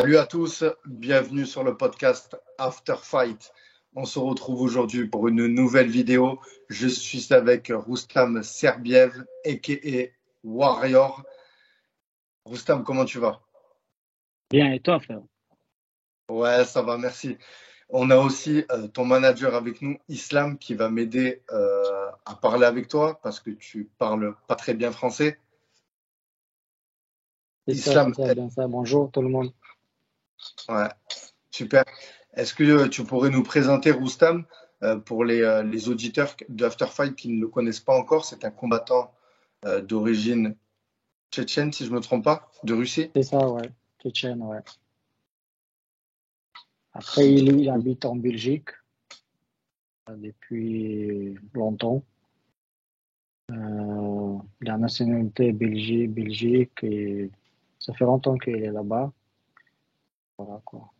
Salut à tous, bienvenue sur le podcast After Fight. On se retrouve aujourd'hui pour une nouvelle vidéo. Je suis avec Roustam Serbiev, a.k.a. Warrior. Roustam, comment tu vas? Bien, et toi, frère? Ouais, ça va, merci. On a aussi ton manager avec nous, Islam, qui va m'aider à parler avec toi parce que tu parles pas très bien français. C'est Islam, ça, bien ça. Bonjour tout le monde. ouais, super. Est-ce que tu pourrais nous présenter Roustam pour les auditeurs d'After Fight qui ne le connaissent pas encore? C'est un combattant d'origine tchétchène, si je ne me trompe pas, de Russie. C'est ça, ouais. Tchétchène, ouais. Après, il habite en Belgique depuis longtemps. Il a la nationalité Belgique et ça fait longtemps qu'il est là-bas. Voilà, quoi.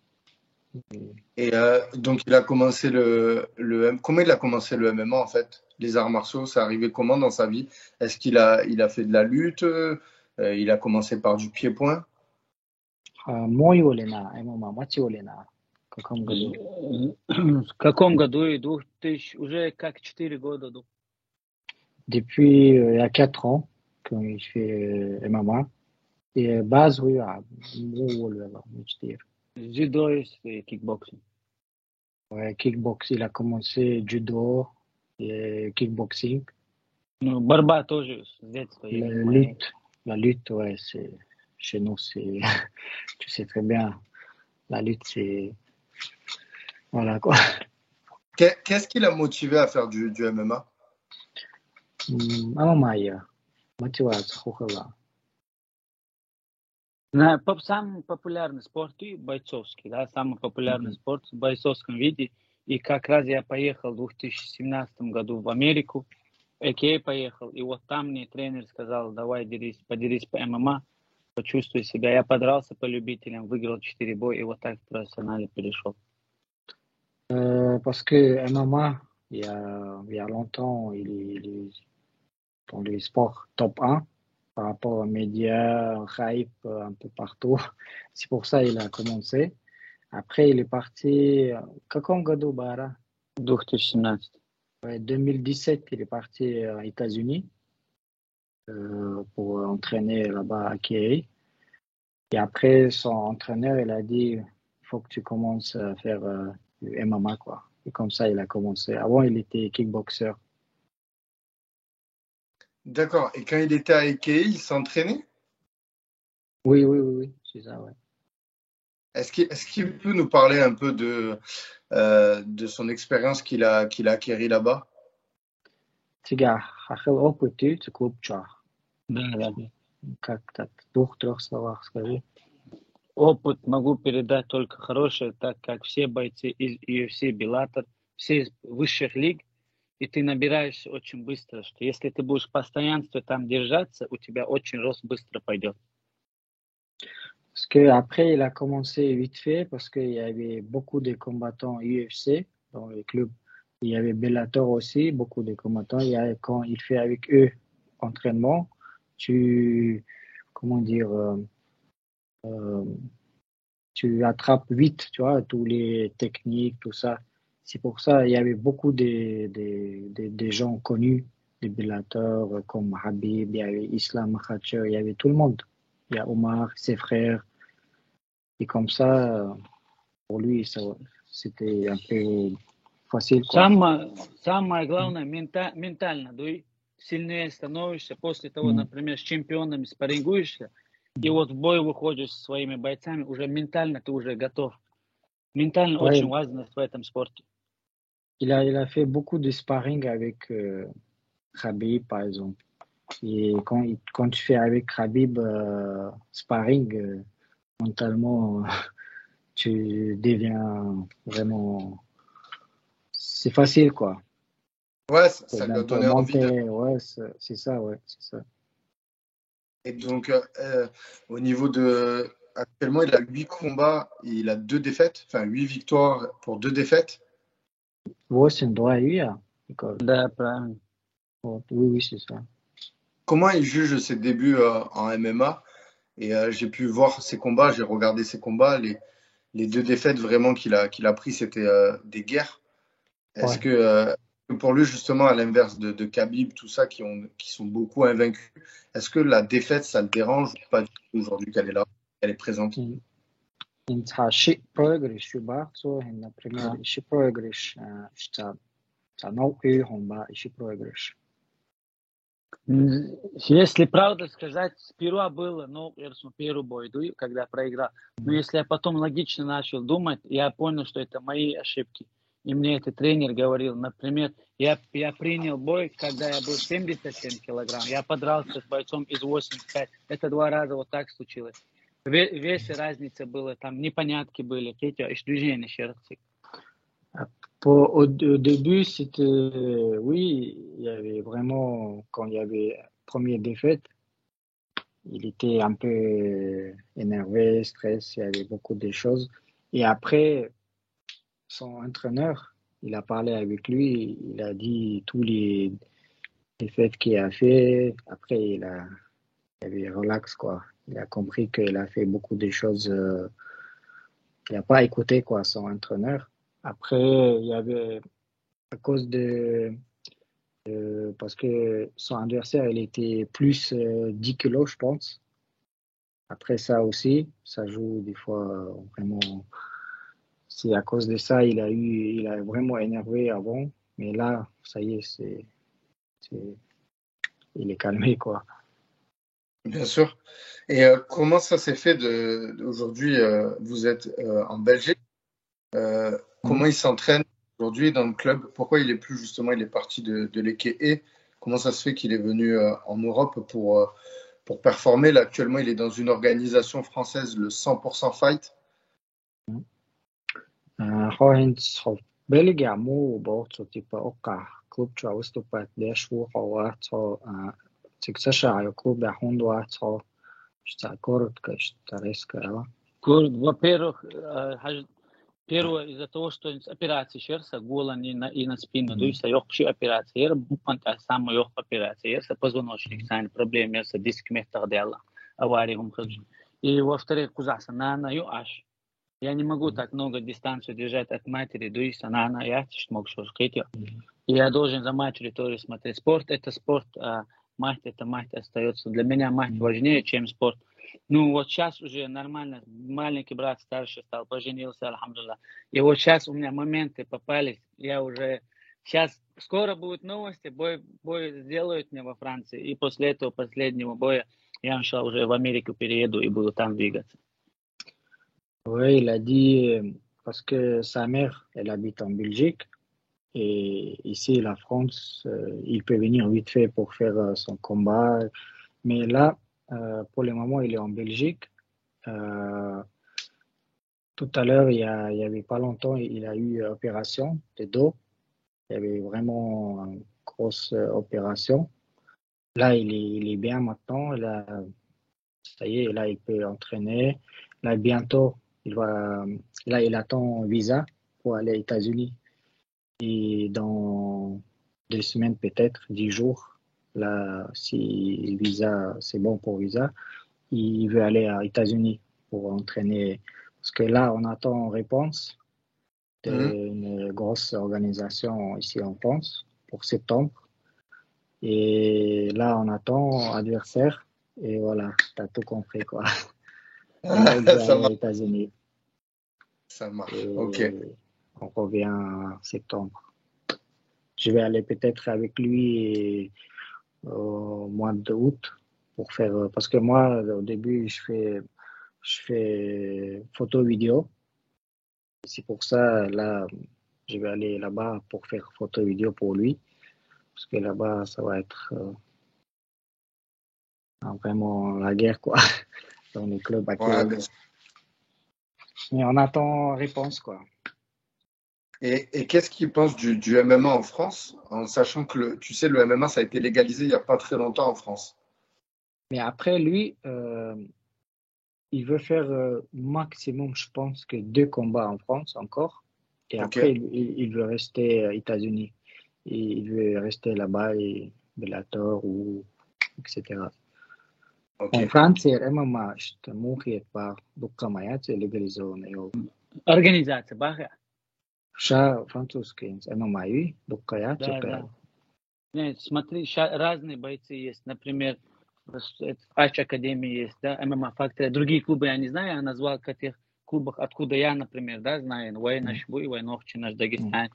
Et donc, il a commencé comment il a commencé le MMA en fait? Les arts martiaux, c'est arrivé comment dans sa vie? Est-ce qu'il a fait de la lutte? Il a commencé par du pied-point? Мой Олена, мама, мать Олена. В каком году? В каком году? И 2000, уже как 4 года. Depuis il y a 4 ans qu'il fait MMA. Et base, oui, Дзюдо и кикбоксинг. ouais, kickbox, il a commencé judo et kickboxing. Ну, борьба тоже с детства. La lutte, ouais, c'est chez nous, c'est tu sais très bien, la lutte, c'est voilà quoi. Qu'est-ce qui l'a motivé à faire du MMA? Мамая, мотивация, хухала. Самый популярный спорт и бойцовский, да, самый популярный спорт в бойцовском виде. И как раз я поехал в 2017 году в Америку, а.к.а. поехал, и вот там мне тренер сказал, давай подерись по ММА, почувствуй себя. Я подрался по любителям, выиграл 4 боя, и вот так в профессионале перешел. Parce que MMA, il y a longtemps, il est dans les sports top 1 par rapport aux médias, hype un peu partout. C'est pour ça qu'il a commencé. Après, il est parti. Каком году, Bara? 2017. Ouais, 2017, il est parti aux États-Unis pour entraîner là-bas à KA. Et après, son entraîneur, il a dit, il faut que tu commences à faire du MMA, quoi. Et comme ça, il a commencé. Avant, il était kickboxer. D'accord. Et quand il était à Ikea, il s'entraînait? Oui, c'est ça, ouais. Est-ce qu'il peut nous parler un peu de son expérience qu'il a acquérie là-bas? Тебя хотел опыт, ты клубча. Да. Как так? В 2-3 словах скажи. Опыт могу передать только хорошее, так как все бойцы из UFC, Bellator, все из высших лиг, и ты набираешься очень быстро, что если ты будешь постоянство там держаться, у тебя очень рост быстро пойдет. Parce qu'après, il a commencé vite fait parce qu'il y avait beaucoup de combattants UFC dans le club. Il y avait Bellator aussi, beaucoup de combattants. Quand il fait avec eux entraînement, comment dire, tu attrapes vite, tu vois, tous les techniques, tout ça. C'est pour ça il y avait beaucoup de gens connus, des Bellator comme Habib, il y avait Islam Makhachev, il y avait tout le monde. Il y a Omar, ses frères. Et comme ça, pour lui, c'était un peu facile, quoi. Самое главное, ментально, ты сильнее становишься после того, например, с чемпионами спаррингуешься, и вот в бой выходишь со своими бойцами, уже ментально ты уже готов. Ментально очень важно в этом спорте. Il a fait beaucoup de sparring avec Khabib, par exemple. Et quand tu fais avec Khabib sparring, mentalement, tu deviens vraiment... C'est facile, quoi. Ouais, ça lui a donné envie de... Ouais, c'est ça, ouais, c'est ça. Et donc, au niveau de... Actuellement, il a 8 combats, il a 2 défaites, enfin 8 victoires pour 2 défaites. 8-2, oui. Да, правильно. Oui, c'est ça. Comment il juge ses débuts en MMA Et j'ai pu voir ses combats, j'ai regardé ses combats. Les deux défaites vraiment qu'il a pris, c'était des guerres. Est-ce Ouais. que pour lui, justement, à l'inverse de Khabib, tout ça, qui sont beaucoup invaincus, est-ce que la défaite, ça le dérange ou pas du tout aujourd'hui qu'elle est présente? Inte har shit progress ju ba so например, ищи progress, что науки он ба ищи progress. Если правду сказать, сперва было, ну, первый бой, когда проиграл. Но если я потом логично начал думать, я понял, что это мои ошибки. И мне этот тренер говорил, например, я принял бой, когда я был 77 килограмм. Я подрался с бойцом из 85. Это 2 раза вот так случилось. Весе разница была, там непонятки были. Движение шерсти. Au début, c'était, oui, il y avait vraiment, quand il y avait première défaite, il était un peu énervé, stress, il y avait beaucoup de choses. Et après, son entraîneur, il a parlé avec lui, il a dit tous les défaites qu'il a fait. Après, il avait relax, quoi. Il a compris qu'il a fait beaucoup de choses. Il n'a pas écouté, quoi, son entraîneur. Après, il y avait, à cause parce que son adversaire, il était plus 10 kilos, je pense. Après ça aussi, ça joue des fois vraiment. C'est à cause de ça, il a vraiment énervé avant. Mais là, ça y est, il est calmé, quoi. Bien sûr. Et comment ça s'est fait aujourd'hui, vous êtes en Belgique. Comment il s'entraîne aujourd'hui dans le club? Pourquoi il est plus justement, il est parti de l'Eke? Comment ça se fait qu'il est venu en Europe pour performer? Là, actuellement, il est dans une organisation française, le 100% Fight. Хоинц Бельгия муу боцо типа ока клуб ча выступает дэшву хавацо циксаша клуб да хундуацо что коротко что резко. Во-первых, первое из-за того, что операция сердца, голон и на спину, то есть легкая операция, буквально самая легкая операция, позвоночник, сами проблемы, диск металла, авария, и во-вторых, кузаса на аш. Я не могу так много дистанцию держать от матери, то есть она я смог что сказать. И я должен за матерью тоже смотреть. Спорт это спорт, а мать это мать остается. Для меня мать важнее, чем спорт. Ну вот сейчас уже нормально, маленький брат старший стал, поженился, альхамдулилlah. И вот сейчас у меня моменты попались, я уже сейчас скоро будут новости, бой сделают мне во Франции, и после этого последнего боя я иншаллах уже в Америку перееду и буду там двигаться. Oui, il a dit parce que sa mère, elle habite en Belgique et ici, la France, il peut venir vite fait pour faire son combat. Mais là, pour le moment, il est en Belgique. Tout à l'heure, il y avait pas longtemps, il a eu opération de dos. Il y avait vraiment une grosse opération. Là, il est bien maintenant. Là, ça y est, là, il peut entraîner. Là, bientôt, il attend un visa pour aller aux États-Unis. Et dans 2 semaines, peut-être, 10 jours, là, si le visa, c'est bon pour visa, il veut aller aux États-Unis pour entraîner. Parce que là, on attend une réponse d'une grosse organisation ici en France pour septembre. Et là, on attend adversaire. Et voilà, tu as tout compris, quoi. Là, il veut aller aux États-Unis. Ça marche, Et ok. on revient en septembre. Je vais aller peut-être avec lui au mois d'août pour faire. Parce que moi, au début, je fais photo-vidéo. C'est pour ça, là, je vais aller là-bas pour faire photo-vidéo pour lui. Parce que là-bas, ça va être vraiment la guerre, quoi, dans les clubs actuels. Ouais, mais on attend réponse, quoi. Et qu'est-ce qu'il pense du MMA en France, en sachant que tu sais, le MMA, ça a été légalisé il n'y a pas très longtemps en France. Mais après, lui, il veut faire maximum, je pense, que 2 combats en France encore. Et après, il veut rester aux États-Unis. Et il veut rester là-bas, et Bellator, etc. اوكي. فرنسا اما ما اشت موخيت با دقة مايات ليغاليزون يو Организация, бага. شا французские اما маю دقة يات Да. Нет, смотри, разные бойцы есть. Например, в Ач Академии есть, да, ММА Factory. Другие клубы я не знаю, я назвал в тех клубах, откуда я, например, да, знаю. Войнашбуй, Войновчи, наш Дагестан.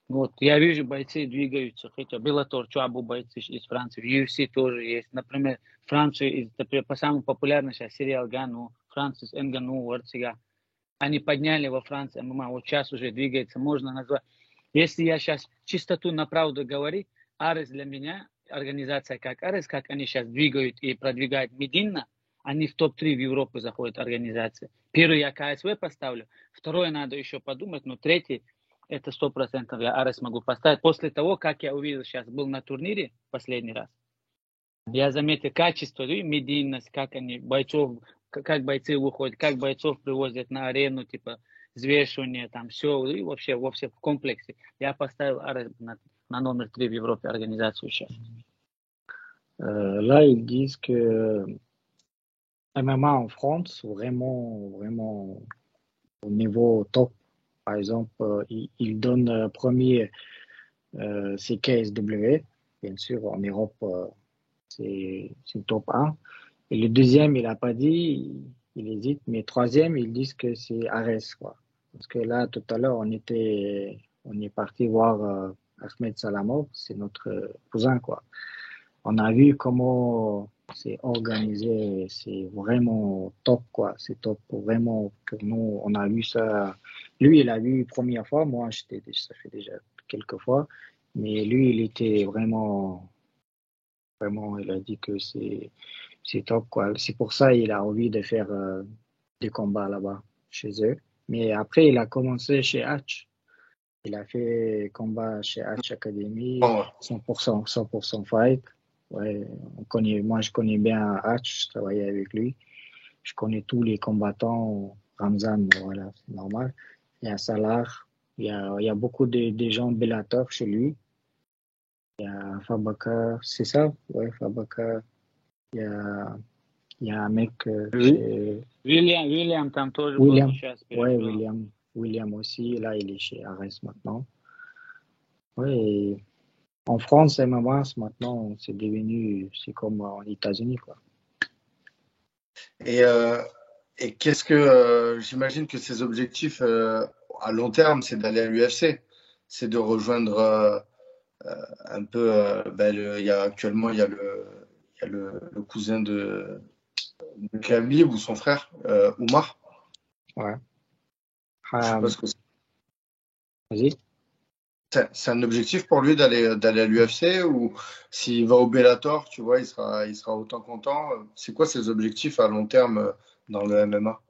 Вот, я вижу, бойцы двигаются, хотя Беллатор, Чуабу бойцы из Франции, UFC тоже есть. Например, Франция, например, по самому популярному сейчас сериал Гану, Францис Энгану, Варцига. Они подняли во Франции ММА, вот сейчас уже двигается, можно назвать. Если я сейчас чистоту на правду говорю, Арес для меня, организация как Арес, как они сейчас двигают и продвигают медийно, они в топ-3 в Европу заходят организации. Первый я КСВ поставлю, второе надо еще подумать, но третий, это 100% я Арес могу поставить. После того, как я увидел сейчас, был на турнире последний раз, я заметил качество, медийность, как они бойцов, как бойцы выходят, как бойцов привозят на арену, типа взвешивание, там все, и вообще во всем комплексе. Я поставил Арес на номер 3 в Европе организацию сейчас. Là, ils disent que MMA en France, vraiment au niveau top. Par exemple, ils donnent premier, c'est KSW. Bien sûr, en Europe, c'est top 1. Et le deuxième, il n'a pas dit, il hésite. Mais troisième, ils disent que c'est Ares, quoi. Parce que là, tout à l'heure, on est parti voir Ahmed Salamov, c'est notre cousin, quoi. On a vu comment c'est organisé, c'est vraiment top, quoi. C'est top, vraiment, pour nous, on a vu ça. Lui, il a vu première fois, moi, ça fait déjà quelques fois. Mais lui, il était vraiment, il a dit que c'est top, quoi. C'est pour ça qu'il a envie de faire des combats là-bas, chez eux. Mais après, il a commencé chez Hatch. Il a fait combat chez Hatch Academy, 100% fight. Ouais, moi, je connais bien Hatch, je travaillais avec lui. Je connais tous les combattants. Ramzan, voilà, c'est normal. Il y a Salah, il y a beaucoup de gens Bellator chez lui. Il y a Fabakar, c'est ça? Ouais, Fabakar. Il y a un mec chez... William там тоже William. был сейчас. Ouais, William aussi. Là, il est chez Ares maintenant. Ouais, en France, MMA, maintenant, c'est devenu, c'est comme en États-Unis, quoi. Et qu'est-ce que j'imagine que ses objectifs à long terme, c'est d'aller à l'UFC, c'est de rejoindre un peu. Actuellement, il y a le cousin de Khabib ou son frère, Oumar. Ouais. Je sais pas ce que c'est. Vas-y. C'est un objectif pour lui d'aller à l'UFC, ou s'il va au Bellator, tu vois, il sera autant content. C'est quoi ses objectifs à long terme dans le MMA?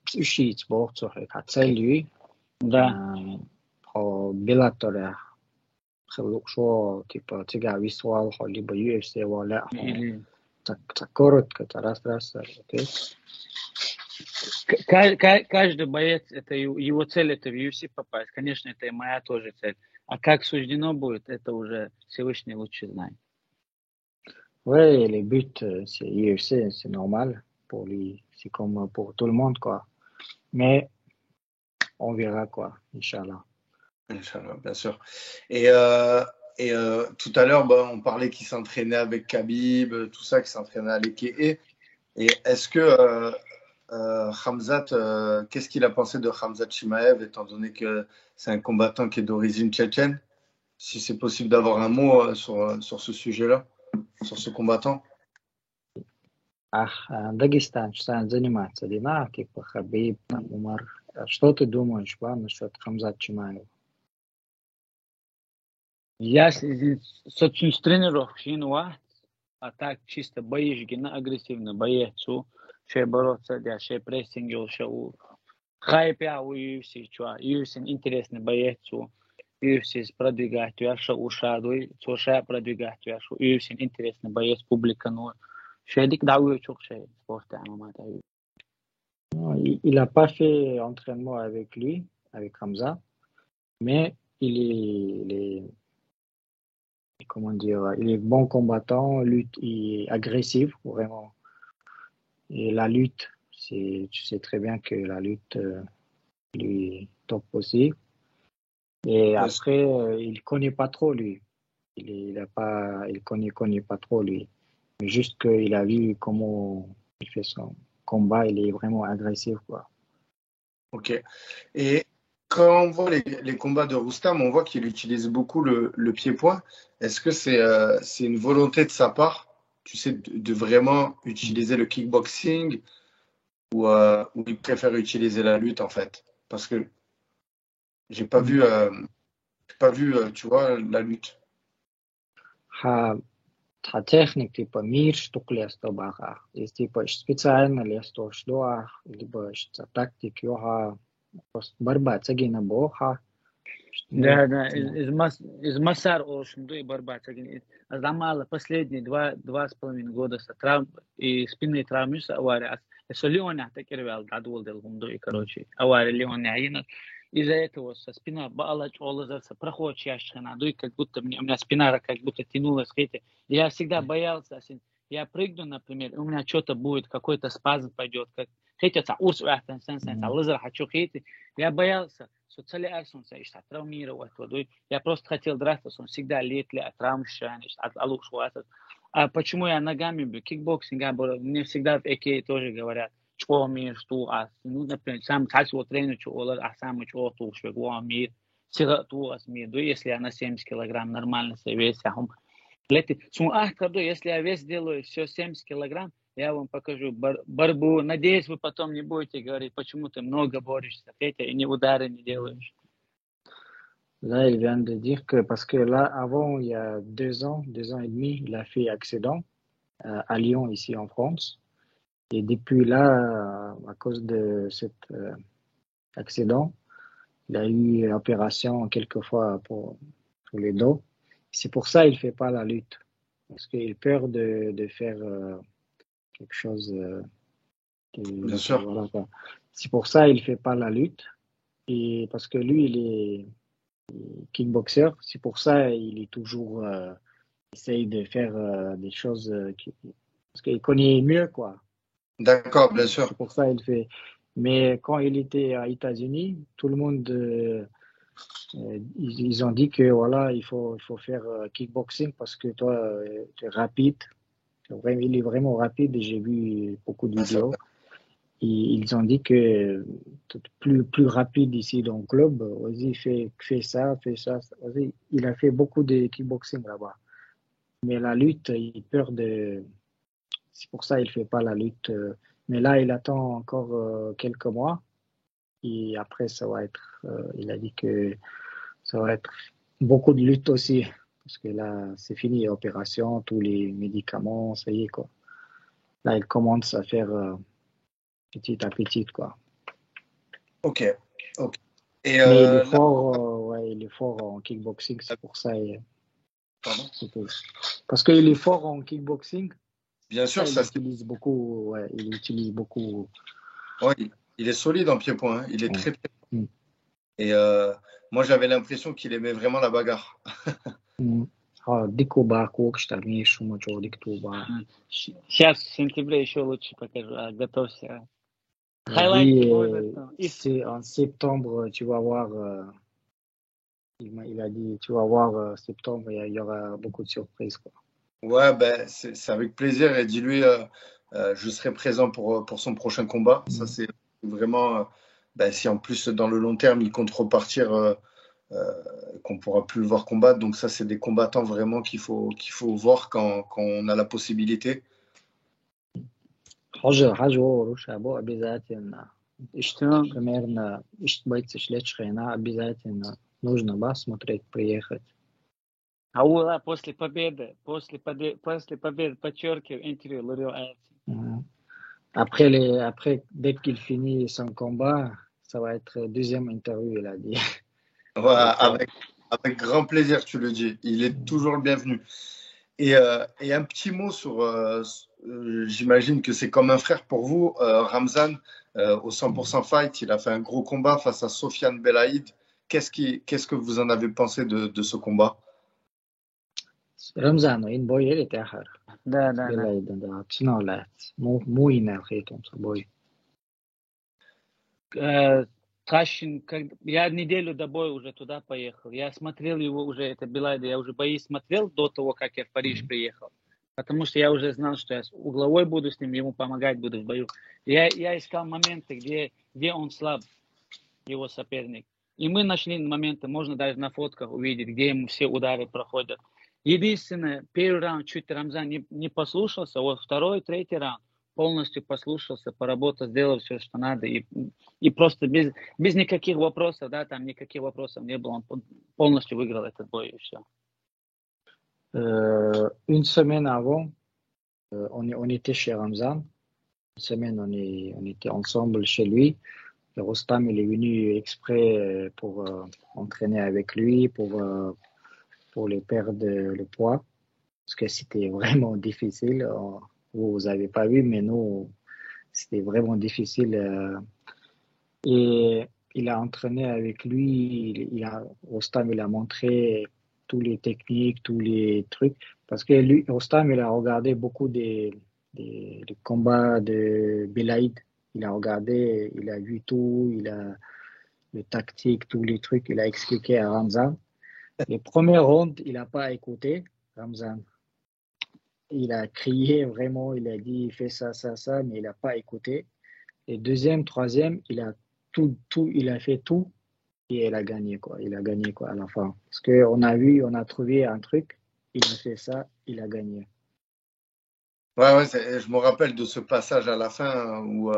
Sushi sport, så هتسأل lui. Да. På Bellator där. خلوق типа تيجا висвал либо UFC ولا так коротко, раз, окей. Каждый боец, это его цель, это в UFC попасть. Конечно, это и моя тоже цель. А как суждено будет, это уже Всевышний лучше знает. Ouais, les buts, c'est UFC, c'est normal pour lui, c'est comme pour tout le monde, quoi. Mais on verra, quoi, Inch'Allah. Inch'Allah, bien sûr. Et tout à l'heure, on parlait qu'il s'entraînait avec Khabib, tout ça, qu'il s'entraînait à l'Ekee. Et est-ce que Khamzat, qu'est-ce qu'il a pensé de Khamzat Chimaev, étant donné que c'est un combattant qui est d'origine tchétchène? Si c'est possible d'avoir un mot sur ce sujet-là, sur ce combattant. Дагестан, что занимается, Дина, типа Хабиб, там, Умар. Что ты думаешь, насчет Хамзат Чимаева? Я с тренеров Шинуа, а так чисто боишь, агрессивно боец, ще бороться, да, ще прессинг, ще хайпя у UFC, UFC интересный боец, UFC продвигать, ще ушадуй, ще продвигать, UFC интересный боец, публика, ну, ще дауи çok şey, sport MMA. Il n'a pas fait entraînement avec lui, avec Hamza, mais il comment dire, il est bon combattant, lutte, il est agressif, vraiment. Et la lutte, tu sais très bien que la lutte lui top aussi. Et Bien sûr. après, il connaît pas trop lui. Il connaît pas trop lui. Mais juste qu'il a vu comment il fait son combat, il est vraiment agressif, quoi. Ok. Et quand on voit les combats de Roustam, on voit qu'il utilise beaucoup le pied-point. Est-ce que c'est une volonté de sa part, tu sais, de vraiment utiliser le kickboxing ou il préfère utiliser la lutte en fait? Parce que j'ai pas vu, tu vois, la lutte. Ha, ha техник, типа мир, штук лесто баха. Есть типа специально лесто что, либо что тактик, йога, просто борьба, цагина боха. Ну, Да, из Масар Ошнду и Барбацагин. А замало последние 2,5 года с травм и спинной травмы с авария. Если Леоня так рвал, дадул дел гунду и короче. Авария Леоня Аина. Из-за этого со спина балач олазарса проход чаще надуй, как будто у меня спина как будто тянулась. Я всегда боялся, я прыгну, например, у меня что-то будет, какой-то спазм пойдет, как хотя урс лазер хочу хейти. Я боялся. Социали Арсон, что травмировать водой. Я просто хотел драться, он всегда лет от травм, от алуш. А почему я ногами бью? Кикбоксинг, мне всегда в ЭК тоже говорят, что мир, что ну, например, сам тачил тренер, что а сам что то что мир, сила то мир. Если я на 70 килограмм нормально себе вес, я лети. Если я вес делаю все 70 килограмм, я вам покажу борьбу. Надеюсь, вы потом не будете говорить, почему ты много борешься, Петя, и не удары не делаешь. là, il vient de dire que, parce que là, avant, il y a 2 ans et demi, il a fait accident à Lyon, ici en France. Et depuis là, à cause de cet accident, il a eu une opération quelquefois pour les dos. C'est pour ça qu'il ne fait pas la lutte. Parce qu'il a peur de faire quelque chose. Bien sûr. Voilà, quoi. C'est pour ça qu'il ne fait pas la lutte. Et parce que lui, il est kickboxer. C'est pour ça qu'il est toujours essaye de faire des choses parce qu'il connaît mieux, quoi. D'accord, bien sûr. C'est pour ça qu'il fait. Mais quand il était aux États-Unis, tout le monde, ils ont dit que voilà, il faut faire kickboxing parce que toi, tu es rapide. Il est vraiment rapide et j'ai vu beaucoup de vidéos. Et ils ont dit que plus rapide ici dans le club, vas-y, fais ça. Vas-y. Il a fait beaucoup de kickboxing là-bas. Mais la lutte, il a peur de. C'est pour ça qu'il ne fait pas la lutte. Mais là, il attend encore quelques mois. Et après, ça va être. Il a dit que ça va être beaucoup de lutte aussi. Parce que là, c'est fini, opération, tous les médicaments, ça y est, quoi. Là, il commence à faire petit à petit, quoi. Ok. Et Mais il est là, fort, ouais, il est fort en kickboxing, c'est pour ça. pardon. Parce qu'il est fort en kickboxing. Bien sûr, il utilise beaucoup. Ouais, il utilise beaucoup. Ouais, il est solide en pied-point. Hein. Il est très, très. Mm. Et moi, j'avais l'impression qu'il aimait vraiment la bagarre. Сейчас в сентябре еще лучше покажу, готовься. C'est en septembre, tu vas voir. Il a dit, tu vas voir, septembre, il y aura beaucoup de surprises, quoi. Ouais, ben, c'est avec plaisir. Et dis-lui, je serai présent pour son prochain combat. Ça, c'est vraiment. Ben, si en plus, dans le long terme, il compte repartir, qu'on pourra plus le voir combattre. Donc, ça, c'est des combattants vraiment qu'il faut voir quand on a la possibilité. Примерно, обязательно нужно посмотреть, приехать. После победы, подчеркиваю, интервью Лорио Альти. Après, dès qu'il finit son combat, ça va être deuxième interview, il a dit. Voilà, avec grand plaisir, tu le dis. Il est toujours le bienvenu. Et un petit mot sur, j'imagine que c'est comme un frère pour vous, Ramzan, au 100% Fight, il a fait un gros combat face à Sofiane Belaïd. Qu'est-ce que vous en avez pensé de ce combat? رمضان وين بوي اللي تأخر Да. بلا دا تنولات مو ينال خيتهم بوي. Кашин, я неделю до боя уже туда поехал. Я смотрел его уже, это Белайда, я уже бои смотрел до того, как я в Париж приехал. Потому что я уже знал, что я угловой буду с ним, ему помогать буду в бою. Я искал моменты, где он слаб, его соперник. И мы нашли моменты, можно даже на фотках увидеть, где ему все удары проходят. Единственное, первый раунд чуть Рамзан не послушался, вот второй, третий раунд полностью послушался, поработал, сделал все, что надо, и просто без никаких вопросов, да, там никаких вопросов не было, он полностью выиграл этот бой, и все. Une semaine avant, on était chez Ramzan. Une semaine, on était ensemble chez lui. Et Rostam, il est venu exprès pour entraîner avec lui, pour lui perdre le poids, parce que c'était vraiment difficile. Vous n'avez pas vu, mais nous, c'était vraiment difficile. Et il a entraîné avec lui. Rostam, il a montré tous les techniques, tous les trucs. Parce que lui, Rostam, il a regardé beaucoup des combats de Belaïd. Il a regardé, il a vu tout, il a les tactiques, tous les trucs. Il a expliqué à Ramzan. Les premières rondes, il n'a pas écouté Ramzan. Il a crié vraiment, il a dit fais ça, mais il n'a pas écouté. Et deuxième, troisième, il a fait tout et il a gagné quoi. Il a gagné quoi à la fin. Parce qu'on a trouvé un truc, il a fait ça, il a gagné. Ouais, je me rappelle de ce passage à la fin où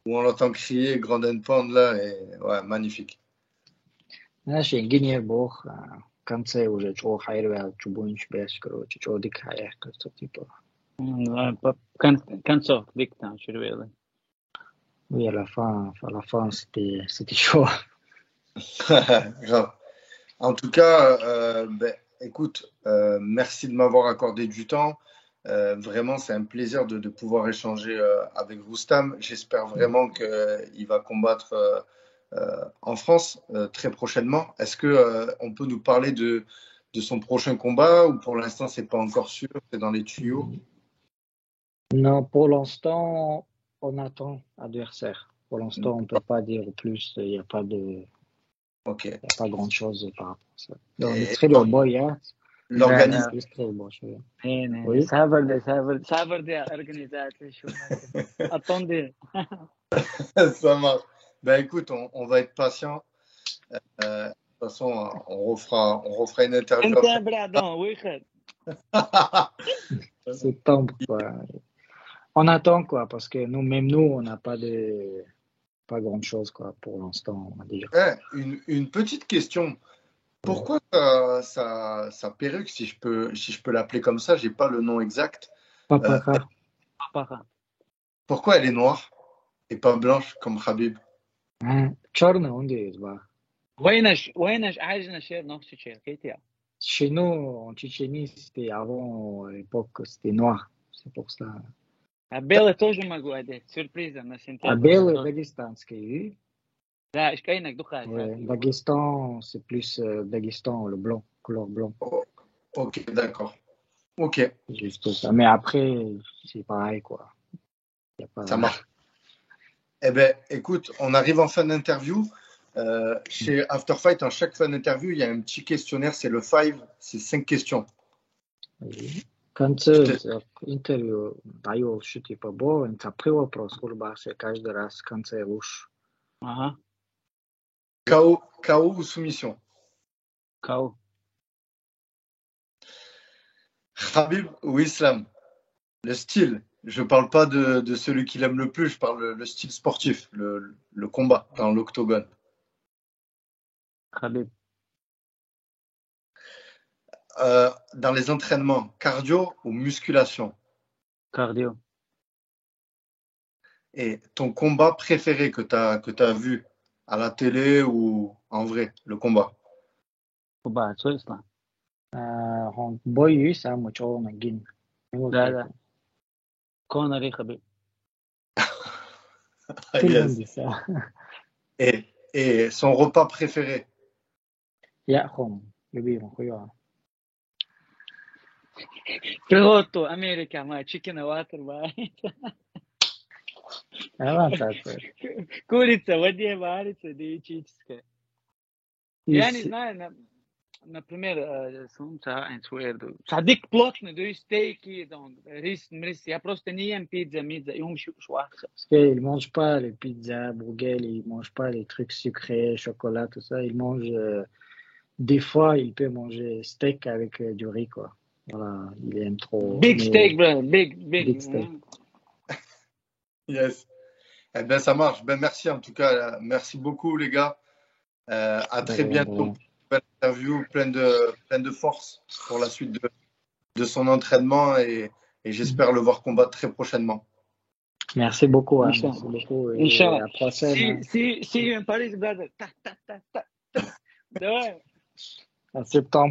on l'entend crier Grand Pound là, et ouais, magnifique. ماشي gagné بوخ. Quand c'est où j'ai trop хайрвал чубунч бескро чудик хайр как-то типа. Концов диктан червелый. Oui, à la fin, c'était chaud. Grave. En tout cas, écoute, merci de m'avoir accordé du temps. Vraiment, c'est un plaisir de pouvoir échanger avec Roustam. J'espère vraiment qu'il va combattre en France très prochainement. Est-ce qu'on peut nous parler de son prochain combat ou pour l'instant, c'est pas encore sûr, c'est dans les tuyaux? Non, pour l'instant, on attend adversaire. Pour l'instant, on ne peut pas dire plus. Il n'y a pas de. Ok. Il n'y a pas grand-chose par rapport à ça. Donc, le très beau boy, l'organisme. Oui. Sabre de organisation. Attendez. Ça marche. Ben écoute, on va être patient. De toute façon, on refera une interview. Septembre, quoi. On attend, quoi, parce que même nous, on n'a pas grand-chose, quoi, pour l'instant, on va dire. Une petite question. Pourquoi sa perruque, si je peux l'appeler comme ça, j'ai pas le nom exact. Papara. Pourquoi elle est noire et pas blanche comme Khabib? Черная, он dit, bah. وينش عايزنا شير نفس الشيء كيف Chez nous, en Tchétchénie, c'était avant l'époque, c'était noir. C'est pour ça. А белый тоже могу одеть. Сюрпризом на сентябрь. А белый дагестанский. Да, ишкайнак духай. Daghestan, c'est plus Daghestan, le blanc, couleur blanc. Oh, ok, d'accord. Ok. Juste ça. Mais après, c'est pareil, quoi. Y a pas... Ça marche. Eh bien, écoute, on arrive en fin d'interview. Chez After Fight, en chaque fin d'interview, il y a un petit questionnaire, c'est le 5, c'est 5 questions. Oui. Quand интервью даешь, типа, après вопрос, улыбаешься каждый раз в конце уж. Ага. KO ou soumission? KO. Khabib ou Islam? Le style. Je parle pas de celui qu'il aime le plus, je parle le style sportif, le combat dans l'octogone. Khabib. Dans les entraînements, cardio ou musculation? Cardio. Et ton combat préféré que tu as vu à la télé ou en vrai, le combat? Combat, c'est ça. Бой самый черный гин. Да. Conor et Khabib. Tout le monde dit ça. Et son repas préféré? يأخذ يبيع خويا. Приготу, Америка, мать, chicken and water, мать. Курица в воде варится, диетическая. Я не знаю, например, сумца, садик плотный, да и стейки, рис, я просто не ем пицца, и умщу шварца. Il ne mange pas les pizzas, burgers, il ne mange pas les trucs sucrés, chocolat, tout ça. Il mange, des fois, il peut manger steak avec du riz, quoi. Voilà, il aime trop. Big steak, brother, big steak. Yes. Eh ben, ça marche. Ben, merci en tout cas. Merci beaucoup, les gars. À très bientôt. Belle interview, pleine de force pour la suite de son entraînement et j'espère le voir combattre très prochainement. Merci beaucoup. Merci beaucoup. Et à la prochaine. See you in Paris, brother. En septembre.